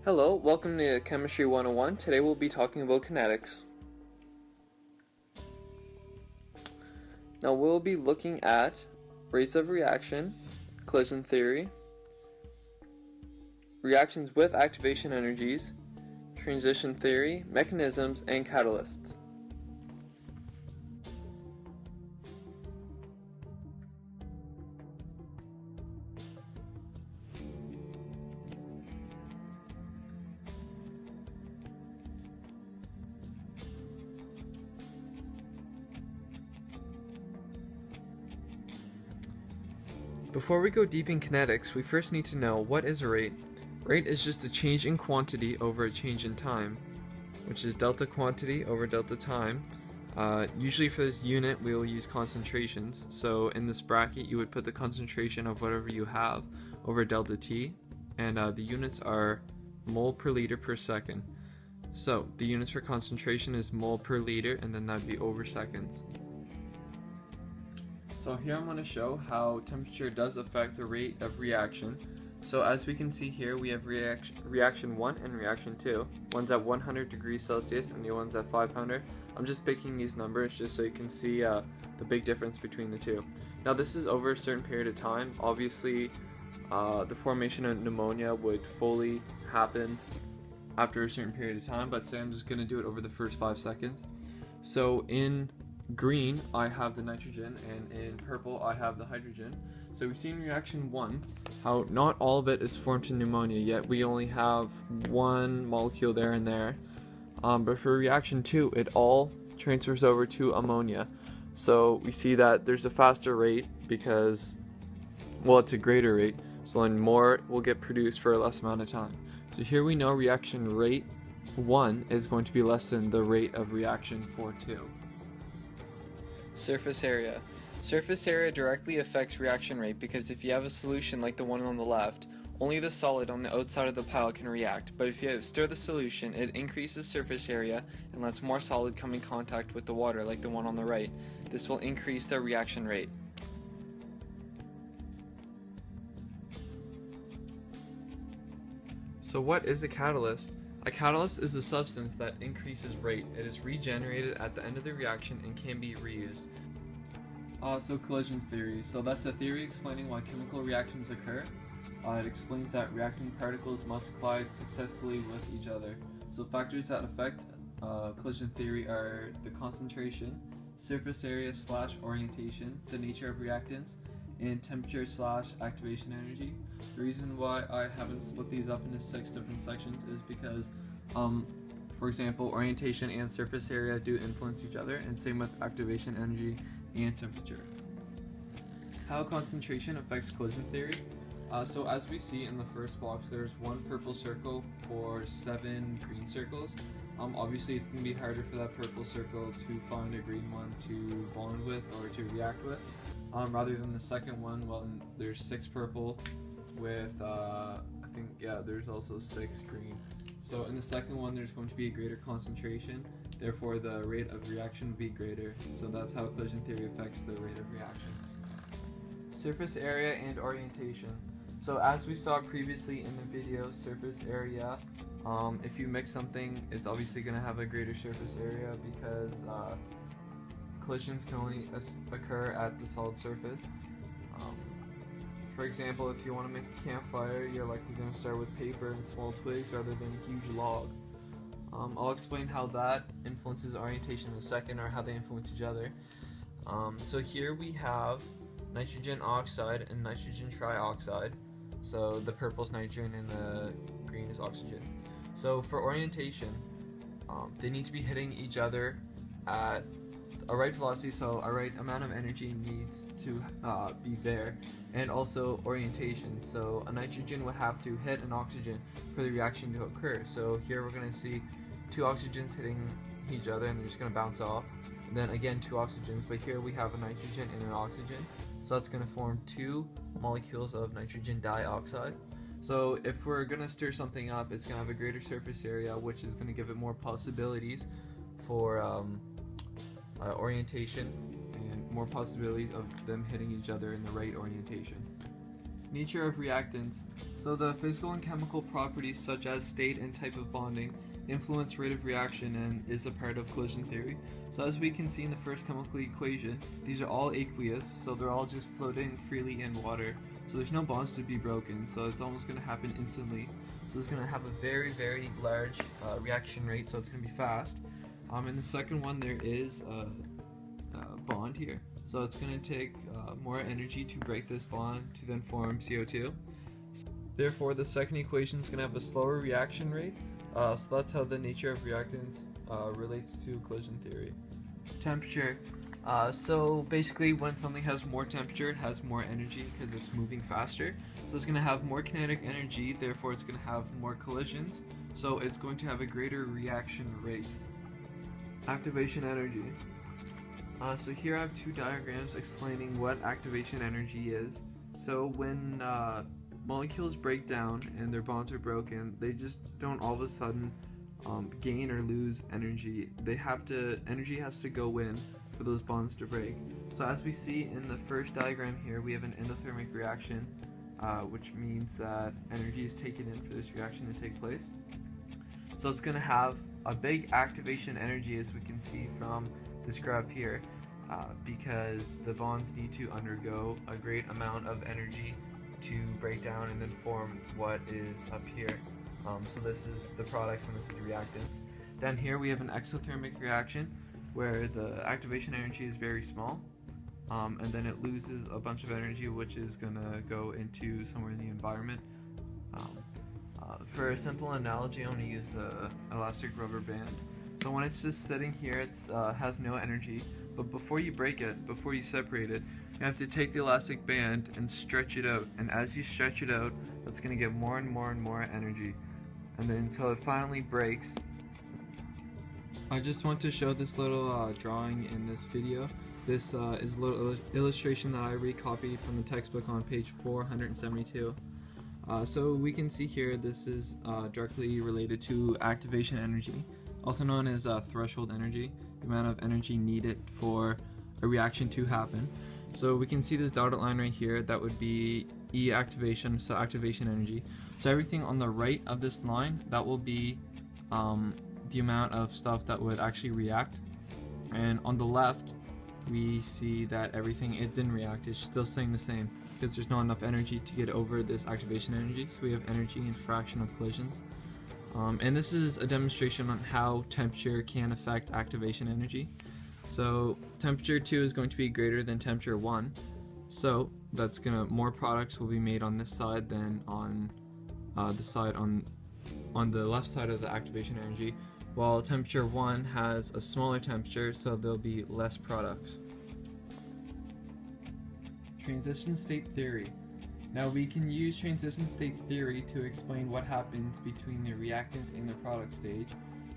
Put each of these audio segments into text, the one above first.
Hello, welcome to Chemistry 101. Today we'll be talking about kinetics. Now we'll be looking at rates of reaction, collision theory, reactions with activation energies, transition theory, mechanisms, and catalysts. Before we go deep in kinetics, we first need to know what is a rate. Rate is just a change in quantity over a change in time, which is delta quantity over delta time. Usually for this unit we will use concentrations, so in this bracket you would put the concentration of whatever you have over delta T, and the units are mole per liter per second. So the units for concentration is mole per liter, and then that would be over seconds. So here I'm going to show how temperature does affect the rate of reaction. So as we can see here, we have reaction 1 and reaction 2. One's at 100 degrees Celsius and the other one's at 500. I'm just picking these numbers just so you can see the big difference between the two. Now this is over a certain period of time. Obviously the formation of pneumonia would fully happen after a certain period of time, but say I'm just going to do it over the first 5 seconds. So in green I have the nitrogen, and in purple I have the hydrogen. So we see in reaction 1 how not all of it is formed to pneumonia, yet we only have one molecule there and there. But for reaction 2 it all transfers over to ammonia. So we see that there's a faster rate because, well, it's a greater rate, so then more will get produced for a less amount of time. So here we know reaction rate 1 is going to be less than the rate of reaction for 2. Surface area. Surface area directly affects reaction rate because if you have a solution like the one on the left, only the solid on the outside of the pile can react, but if you stir the solution, it increases surface area and lets more solid come in contact with the water like the one on the right. This will increase the reaction rate. So what is a catalyst? A catalyst is a substance that increases rate. It is regenerated at the end of the reaction and can be reused. So collision theory. So that's a theory explaining why chemical reactions occur. It explains that reacting particles must collide successfully with each other. So factors that affect collision theory are the concentration, surface area / orientation, the nature of reactants, and temperature / activation energy. The reason why I haven't split these up into 6 different sections is because, for example, orientation and surface area do influence each other, and same with activation energy and temperature. How concentration affects collision theory. So as we see in the first box, there's one purple circle for 7 green circles. Obviously it's going to be harder for that purple circle to find a green one to bond with or to react with, rather than the second one. Well, there's 6 purple with there's also 6 green. So in the second one there's going to be a greater concentration, therefore the rate of reaction would be greater. So that's how collision theory affects the rate of reaction. Surface area and orientation. So as we saw previously in the video, surface area, if you mix something, it's obviously going to have a greater surface area because collisions can only occur at the solid surface. For example, if you want to make a campfire, you're likely going to start with paper and small twigs rather than a huge log. I'll explain how that influences orientation in a second, or how they influence each other. So here we have nitrogen oxide and nitrogen trioxide. So the purple is nitrogen and the green is oxygen. So for orientation, they need to be hitting each other at a right velocity, so a right amount of energy needs to be there, and also orientation. So a nitrogen would have to hit an oxygen for the reaction to occur. So here we're going to see 2 oxygens hitting each other and they're just going to bounce off. And then again 2 oxygens, but here we have a nitrogen and an oxygen. So that's going to form 2 molecules of nitrogen dioxide. So if we're going to stir something up, it's going to have a greater surface area, which is going to give it more possibilities for orientation, and more possibilities of them hitting each other in the right orientation. Nature of reactants. So the physical and chemical properties such as state and type of bonding influence rate of reaction and is a part of collision theory. So as we can see in the first chemical equation, these are all aqueous, so they're all just floating freely in water. So there's no bonds to be broken, so it's almost going to happen instantly. So it's going to have a very, very large reaction rate, so it's going to be fast. In the second one, there is a bond here. So it's going to take more energy to break this bond to then form CO2. Therefore, the second equation is going to have a slower reaction rate. So that's how the nature of reactants relates to collision theory. Temperature. So basically when something has more temperature, it has more energy because it's moving faster. So it's going to have more kinetic energy, therefore it's going to have more collisions. So it's going to have a greater reaction rate. Activation energy. So here I have two diagrams explaining what activation energy is. So when molecules break down and their bonds are broken, they just don't all of a sudden gain or lose energy. Energy has to go in for those bonds to break. So as we see in the first diagram here, we have an endothermic reaction, which means that energy is taken in for this reaction to take place. So it's going to have a big activation energy, as we can see from this graph here, because the bonds need to undergo a great amount of energy to break down and then form what is up here. So this is the products and this is the reactants. Down here we have an exothermic reaction where the activation energy is very small, and then it loses a bunch of energy which is going to go into somewhere in the environment. For a simple analogy, I'm going to use an elastic rubber band. So when it's just sitting here, it has no energy, but before you break it, before you separate it, you have to take the elastic band and stretch it out, and as you stretch it out, it's going to get more and more and more energy, and then until it finally breaks. I just want to show this little drawing in this video. This is a little illustration that I recopied from the textbook on page 472. So we can see here this is directly related to activation energy, also known as threshold energy, the amount of energy needed for a reaction to happen. So we can see this dotted line right here, that would be E activation, so activation energy. So everything on the right of this line, that will be the amount of stuff that would actually react, and on the left we see that everything it didn't react, it's still staying the same because there's not enough energy to get over this activation energy. So we have energy and fraction of collisions, and this is a demonstration on how temperature can affect activation energy. So temperature 2 is going to be greater than temperature 1, so that's more products will be made on this side than on the side on the left side of the activation energy, while temperature 1 has a smaller temperature, so there'll be less products. Transition state theory. Now we can use transition state theory to explain what happens between the reactant and the product stage.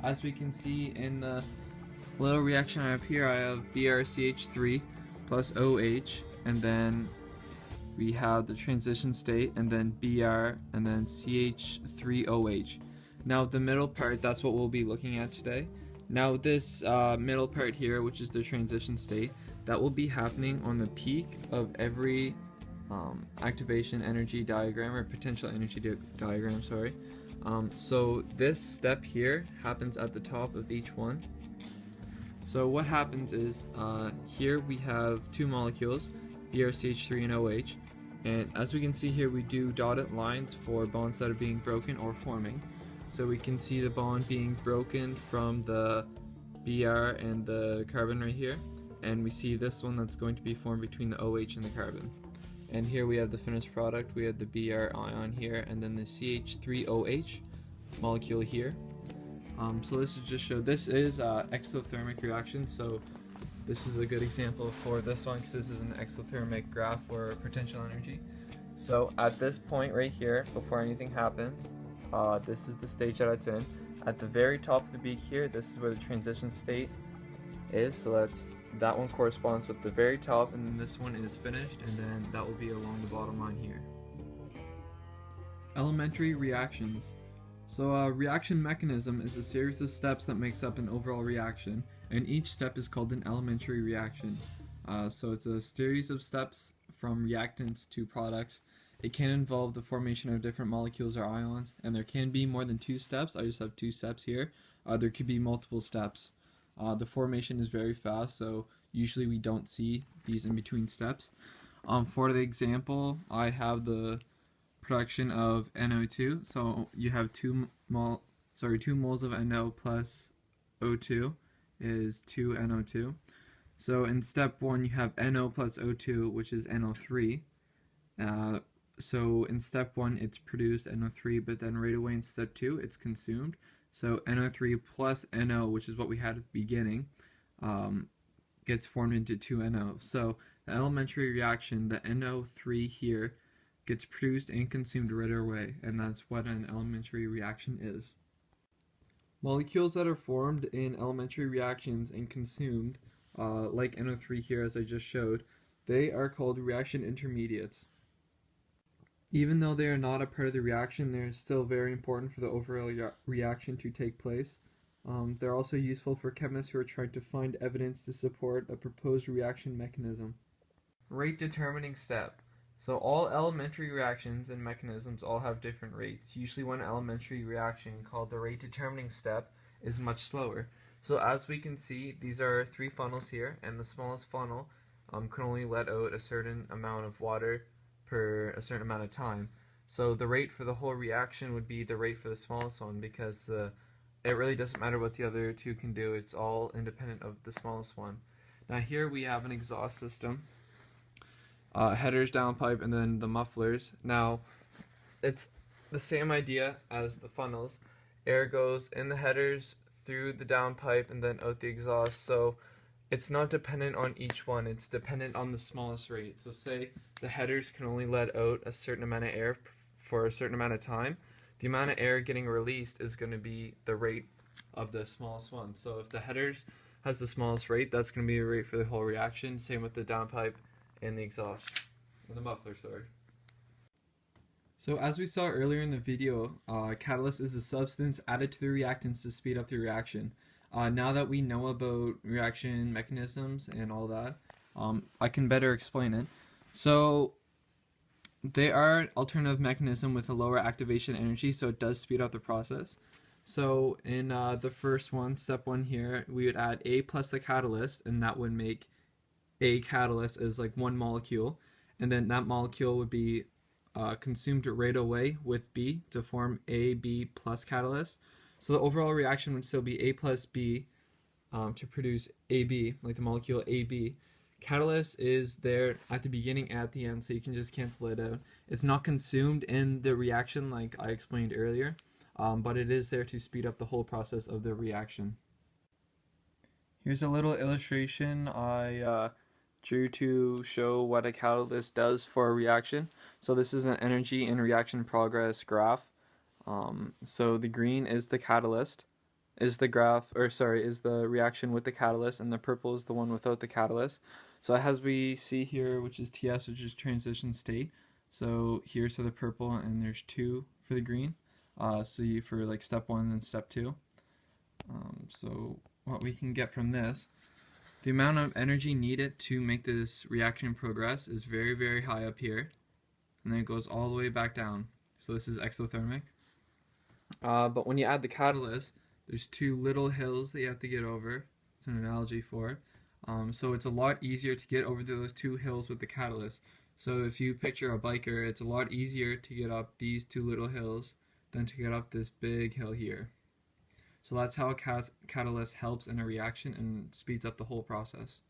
As we can see in the little reaction I have here, I have BrCH3 plus OH, and then we have the transition state, and then Br, and then CH3OH. Now the middle part, that's what we'll be looking at today. Now this middle part here, which is the transition state, that will be happening on the peak of every activation energy diagram, or potential energy diagram, sorry. So this step here happens at the top of each one. So what happens is, here we have two molecules, BrCH3 and OH, and as we can see here, we do dotted lines for bonds that are being broken or forming. So we can see the bond being broken from the Br and the carbon right here, and we see this one that's going to be formed between the OH and the carbon. And here we have the finished product. We have the Br ion here, and then the CH3OH molecule here. So this is just show, this is exothermic reaction, so this is a good example for this one because this is an exothermic graph for potential energy. So at this point right here, before anything happens, this is the stage that it's in. At the very top of the beak here, this is where the transition state is, so that one corresponds with the very top, and then this one is finished, and then that will be along the bottom line here. Elementary reactions. So a reaction mechanism is a series of steps that makes up an overall reaction, and each step is called an elementary reaction. So it's a series of steps from reactants to products, It can involve the formation of different molecules or ions, and there can be more than 2 steps. I just have 2 steps here. There could be multiple steps. The formation is very fast, so usually we don't see these in between steps. For the example, I have the production of NO2. So you have 2 moles of NO plus O2 is 2 NO2. So in step 1 you have NO plus O2, which is NO3. So in step 1 it's produced NO3, but then right away in step 2 it's consumed. So NO3 plus NO, which is what we had at the beginning, gets formed into 2NO. So the elementary reaction, the NO3 here, gets produced and consumed right away, and that's what an elementary reaction is. Molecules that are formed in elementary reactions and consumed, like NO3 here as I just showed, they are called reaction intermediates. Even though they are not a part of the reaction, they're still very important for the overall reaction to take place. They're also useful for chemists who are trying to find evidence to support a proposed reaction mechanism. Rate determining step. So all elementary reactions and mechanisms all have different rates. Usually one elementary reaction called the rate determining step is much slower. So as we can see, these are 3 funnels here, and the smallest funnel can only let out a certain amount of water per a certain amount of time. So the rate for the whole reaction would be the rate for the smallest one, because it really doesn't matter what the other 2 can do, it's all independent of the smallest one. Now here we have an exhaust system, headers, downpipe, and then the mufflers. Now it's the same idea as the funnels. Air goes in the headers, through the downpipe, and then out the exhaust. So it's not dependent on each one, it's dependent on the smallest rate. So say the headers can only let out a certain amount of air for a certain amount of time. The amount of air getting released is going to be the rate of the smallest one. So if the headers has the smallest rate, that's going to be a rate for the whole reaction. Same with the downpipe and the exhaust, and the muffler, sorry. So as we saw earlier in the video, catalyst is a substance added to the reactants to speed up the reaction. Now that we know about reaction mechanisms and all that, I can better explain it. So they are an alternative mechanism with a lower activation energy, so it does speed up the process. So in the first one, step 1 here, we would add A plus the catalyst, and that would make A catalyst as like 1 molecule, and then that molecule would be consumed right away with B to form AB plus catalyst. So the overall reaction would still be A plus B to produce AB, like the molecule AB. Catalyst is there at the beginning and at the end, so you can just cancel it out. It's not consumed in the reaction like I explained earlier, but it is there to speed up the whole process of the reaction. Here's a little illustration I drew to show what a catalyst does for a reaction. So this is an energy and reaction progress graph. So the green is the catalyst, is the reaction with the catalyst, and the purple is the one without the catalyst. So as we see here, which is TS, which is transition state. So here's for the purple, and there's 2 for the green. So for like step 1 and step 2. So what we can get from this, the amount of energy needed to make this reaction progress is very, very high up here, and then it goes all the way back down. So this is exothermic. But when you add the catalyst, there's 2 little hills that you have to get over. It's an analogy for it. So it's a lot easier to get over those 2 hills with the catalyst. So if you picture a biker, it's a lot easier to get up these 2 little hills than to get up this big hill here. So that's how a catalyst helps in a reaction and speeds up the whole process.